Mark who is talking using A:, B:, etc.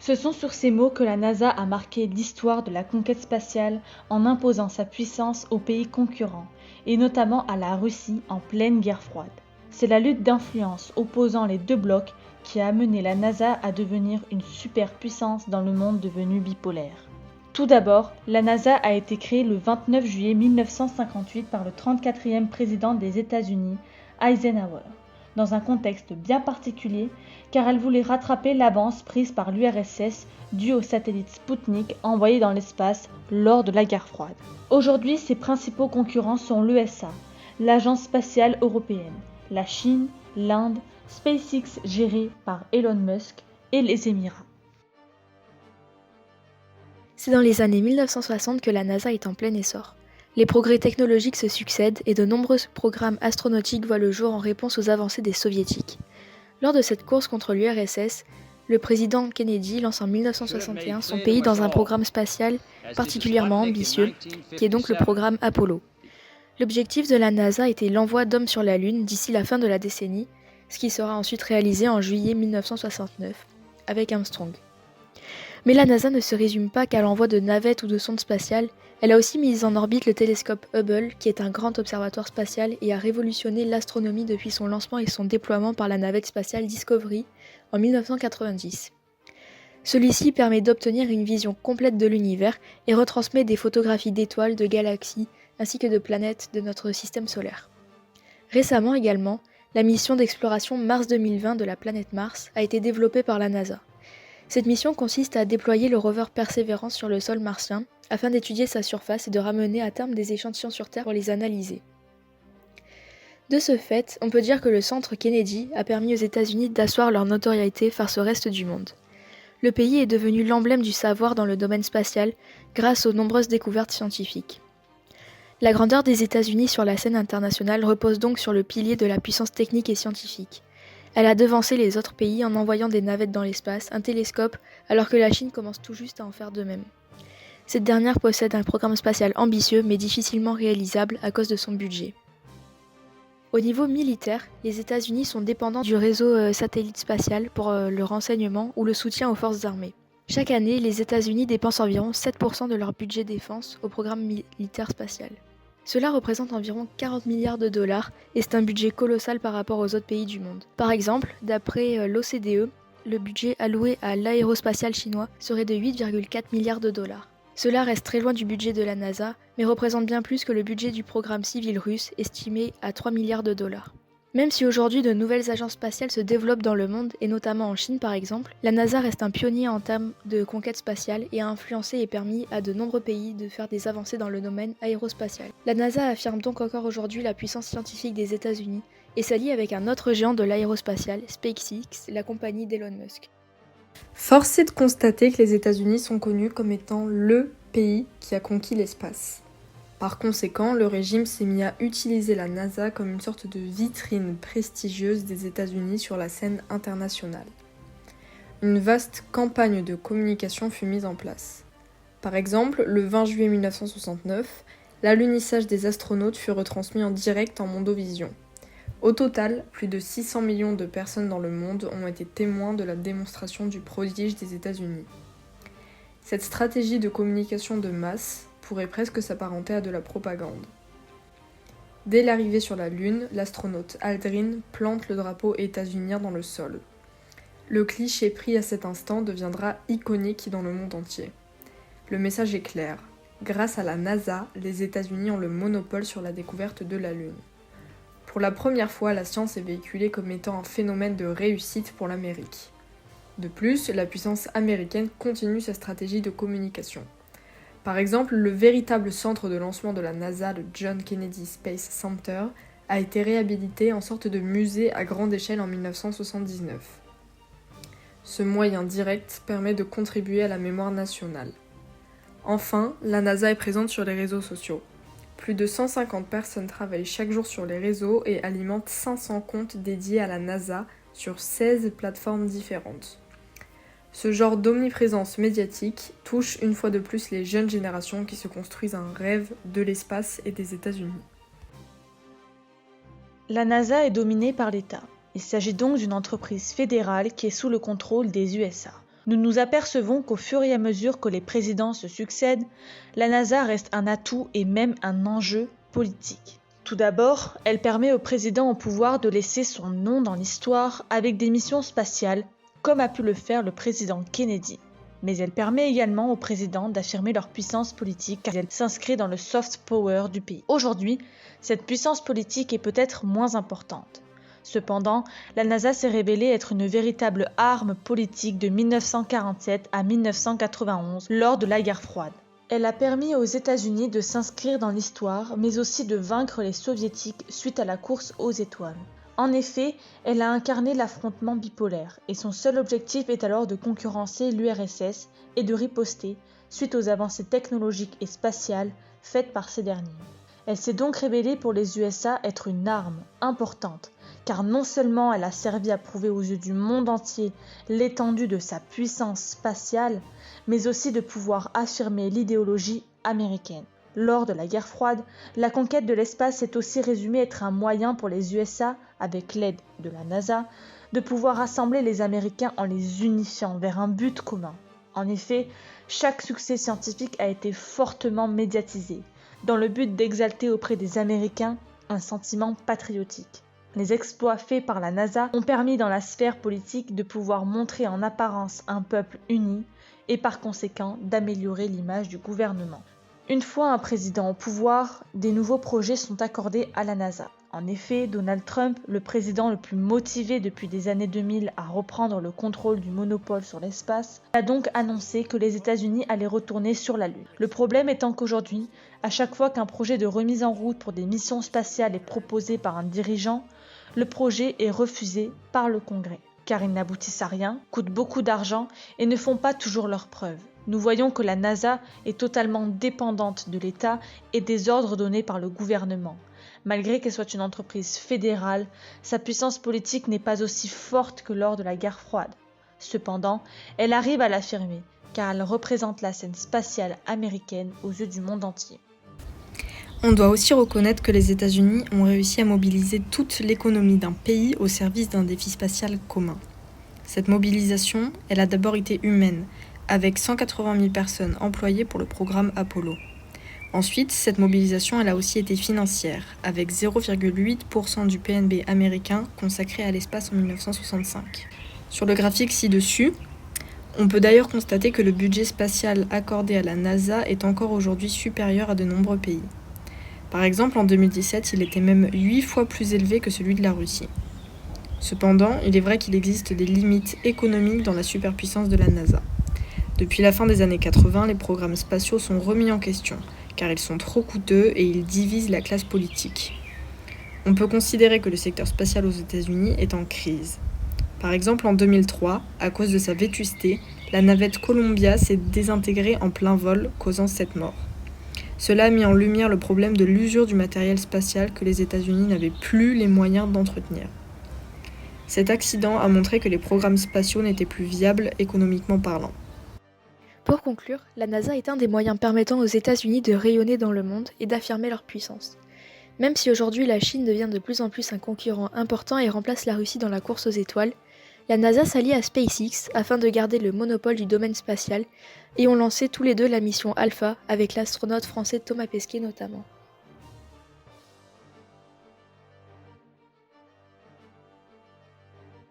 A: Ce sont sur ces mots que la NASA a marqué l'histoire de la conquête spatiale en imposant sa puissance aux pays concurrents, et notamment à la Russie en pleine guerre froide. C'est la lutte d'influence opposant les deux blocs qui a amené la NASA à devenir une superpuissance dans le monde devenu bipolaire. Tout d'abord, la NASA a été créée le 29 juillet 1958 par le 34e président des États-Unis, Eisenhower, dans un contexte bien particulier car elle voulait rattraper l'avance prise par l'URSS due au satellite Spoutnik envoyé dans l'espace lors de la guerre froide. Aujourd'hui, ses principaux concurrents sont l'ESA, l'Agence spatiale européenne, la Chine, l'Inde, SpaceX gérée par Elon Musk et les Émirats.
B: C'est dans les années 1960 que la NASA est en plein essor. Les progrès technologiques se succèdent et de nombreux programmes astronautiques voient le jour en réponse aux avancées des soviétiques. Lors de cette course contre l'URSS, le président Kennedy lance en 1961 son pays dans un programme spatial particulièrement ambitieux, qui est donc le programme Apollo. L'objectif de la NASA était l'envoi d'hommes sur la Lune d'ici la fin de la décennie, ce qui sera ensuite réalisé en juillet 1969, avec Armstrong. Mais la NASA ne se résume pas qu'à l'envoi de navettes ou de sondes spatiales, elle a aussi mis en orbite le télescope Hubble, qui est un grand observatoire spatial et a révolutionné l'astronomie depuis son lancement et son déploiement par la navette spatiale Discovery en 1990. Celui-ci permet d'obtenir une vision complète de l'univers et retransmet des photographies d'étoiles, de galaxies, ainsi que de planètes de notre système solaire. Récemment également, la mission d'exploration Mars 2020 de la planète Mars a été développée par la NASA. Cette mission consiste à déployer le rover Perseverance sur le sol martien afin d'étudier sa surface et de ramener à terme des échantillons sur Terre pour les analyser. De ce fait, on peut dire que le centre Kennedy a permis aux États-Unis d'asseoir leur notoriété face au reste du monde. Le pays est devenu l'emblème du savoir dans le domaine spatial grâce aux nombreuses découvertes scientifiques. La grandeur des États-Unis sur la scène internationale repose donc sur le pilier de la puissance technique et scientifique. Elle a devancé les autres pays en envoyant des navettes dans l'espace, un télescope, alors que la Chine commence tout juste à en faire de même. Cette dernière possède un programme spatial ambitieux mais difficilement réalisable à cause de son budget. Au niveau militaire, les États-Unis sont dépendants du réseau satellite spatial pour le renseignement ou le soutien aux forces armées. Chaque année, les États-Unis dépensent environ 7% de leur budget défense au programme militaire spatial. Cela représente environ 40 milliards de dollars et c'est un budget colossal par rapport aux autres pays du monde. Par exemple, d'après l'OCDE, le budget alloué à l'aérospatial chinois serait de 8,4 milliards de dollars. Cela reste très loin du budget de la NASA, mais représente bien plus que le budget du programme civil russe, estimé à 3 milliards de dollars. Même si aujourd'hui de nouvelles agences spatiales se développent dans le monde, et notamment en Chine par exemple, la NASA reste un pionnier en termes de conquête spatiale et a influencé et permis à de nombreux pays de faire des avancées dans le domaine aérospatial. La NASA affirme donc encore aujourd'hui la puissance scientifique des États-Unis et s'allie avec un autre géant de l'aérospatial, SpaceX, la compagnie d'Elon Musk.
C: Force est de constater que les États-Unis sont connus comme étant le pays qui a conquis l'espace. Par conséquent, le régime s'est mis à utiliser la NASA comme une sorte de vitrine prestigieuse des États-Unis sur la scène internationale. Une vaste campagne de communication fut mise en place. Par exemple, le 20 juillet 1969, l'alunissage des astronautes fut retransmis en direct en Mondovision. Au total, plus de 600 millions de personnes dans le monde ont été témoins de la démonstration du prodige des États-Unis. Cette stratégie de communication de masse pourrait presque s'apparenter à de la propagande. Dès l'arrivée sur la Lune, l'astronaute Aldrin plante le drapeau états-unien dans le sol. Le cliché pris à cet instant deviendra iconique dans le monde entier. Le message est clair. Grâce à la NASA, les États-Unis ont le monopole sur la découverte de la Lune. Pour la première fois, la science est véhiculée comme étant un phénomène de réussite pour l'Amérique. De plus, la puissance américaine continue sa stratégie de communication. Par exemple, le véritable centre de lancement de la NASA, le John Kennedy Space Center, a été réhabilité en sorte de musée à grande échelle en 1979. Ce moyen direct permet de contribuer à la mémoire nationale. Enfin, la NASA est présente sur les réseaux sociaux. Plus de 150 personnes travaillent chaque jour sur les réseaux et alimentent 500 comptes dédiés à la NASA sur 16 plateformes différentes. Ce genre d'omniprésence médiatique touche une fois de plus les jeunes générations qui se construisent un rêve de l'espace et des États-Unis.
A: La NASA est dominée par l'État. Il s'agit donc d'une entreprise fédérale qui est sous le contrôle des USA. Nous nous apercevons qu'au fur et à mesure que les présidents se succèdent, la NASA reste un atout et même un enjeu politique. Tout d'abord, elle permet au président au pouvoir de laisser son nom dans l'histoire avec des missions spatiales, comme a pu le faire le président Kennedy. Mais elle permet également aux présidents d'affirmer leur puissance politique car elle s'inscrit dans le soft power du pays. Aujourd'hui, cette puissance politique est peut-être moins importante. Cependant, la NASA s'est révélée être une véritable arme politique de 1947 à 1991 lors de la guerre froide. Elle a permis aux États-Unis de s'inscrire dans l'histoire, mais aussi de vaincre les Soviétiques suite à la course aux étoiles. En effet, elle a incarné l'affrontement bipolaire, et son seul objectif est alors de concurrencer l'URSS et de riposter suite aux avancées technologiques et spatiales faites par ces derniers. Elle s'est donc révélée pour les USA être une arme importante, car non seulement elle a servi à prouver aux yeux du monde entier l'étendue de sa puissance spatiale, mais aussi de pouvoir affirmer l'idéologie américaine. Lors de la guerre froide, la conquête de l'espace s'est aussi résumée être un moyen pour les USA, avec l'aide de la NASA, de pouvoir rassembler les Américains en les unifiant vers un but commun. En effet, chaque succès scientifique a été fortement médiatisé, dans le but d'exalter auprès des Américains un sentiment patriotique. Les exploits faits par la NASA ont permis dans la sphère politique de pouvoir montrer en apparence un peuple uni et par conséquent d'améliorer l'image du gouvernement. Une fois un président au pouvoir, des nouveaux projets sont accordés à la NASA. En effet, Donald Trump, le président le plus motivé depuis les années 2000 à reprendre le contrôle du monopole sur l'espace, a donc annoncé que les États-Unis allaient retourner sur la Lune. Le problème étant qu'aujourd'hui, à chaque fois qu'un projet de remise en route pour des missions spatiales est proposé par un dirigeant, le projet est refusé par le Congrès, car ils n'aboutissent à rien, coûtent beaucoup d'argent et ne font pas toujours leurs preuves. Nous voyons que la NASA est totalement dépendante de l'État et des ordres donnés par le gouvernement. Malgré qu'elle soit une entreprise fédérale, sa puissance politique n'est pas aussi forte que lors de la guerre froide. Cependant, elle arrive à l'affirmer, car elle représente la scène spatiale américaine aux yeux du monde entier.
C: On doit aussi reconnaître que les États-Unis ont réussi à mobiliser toute l'économie d'un pays au service d'un défi spatial commun. Cette mobilisation, elle a d'abord été humaine, avec 180 000 personnes employées pour le programme Apollo. Ensuite, cette mobilisation elle a aussi été financière, avec 0,8% du PNB américain consacré à l'espace en 1965. Sur le graphique ci-dessus, on peut d'ailleurs constater que le budget spatial accordé à la NASA est encore aujourd'hui supérieur à de nombreux pays. Par exemple, en 2017, il était même 8 fois plus élevé que celui de la Russie. Cependant, il est vrai qu'il existe des limites économiques dans la superpuissance de la NASA. Depuis la fin des années 80, les programmes spatiaux sont remis en question, car ils sont trop coûteux et ils divisent la classe politique. On peut considérer que le secteur spatial aux États-Unis est en crise. Par exemple, en 2003, à cause de sa vétusté, la navette Columbia s'est désintégrée en plein vol, causant 7 morts. Cela a mis en lumière le problème de l'usure du matériel spatial que les États-Unis n'avaient plus les moyens d'entretenir. Cet accident a montré que les programmes spatiaux n'étaient plus viables économiquement parlant.
B: Pour conclure, la NASA est un des moyens permettant aux États-Unis de rayonner dans le monde et d'affirmer leur puissance. Même si aujourd'hui la Chine devient de plus en plus un concurrent important et remplace la Russie dans la course aux étoiles, la NASA s'allie à SpaceX afin de garder le monopole du domaine spatial et ont lancé tous les deux la mission Alpha avec l'astronaute français Thomas Pesquet notamment.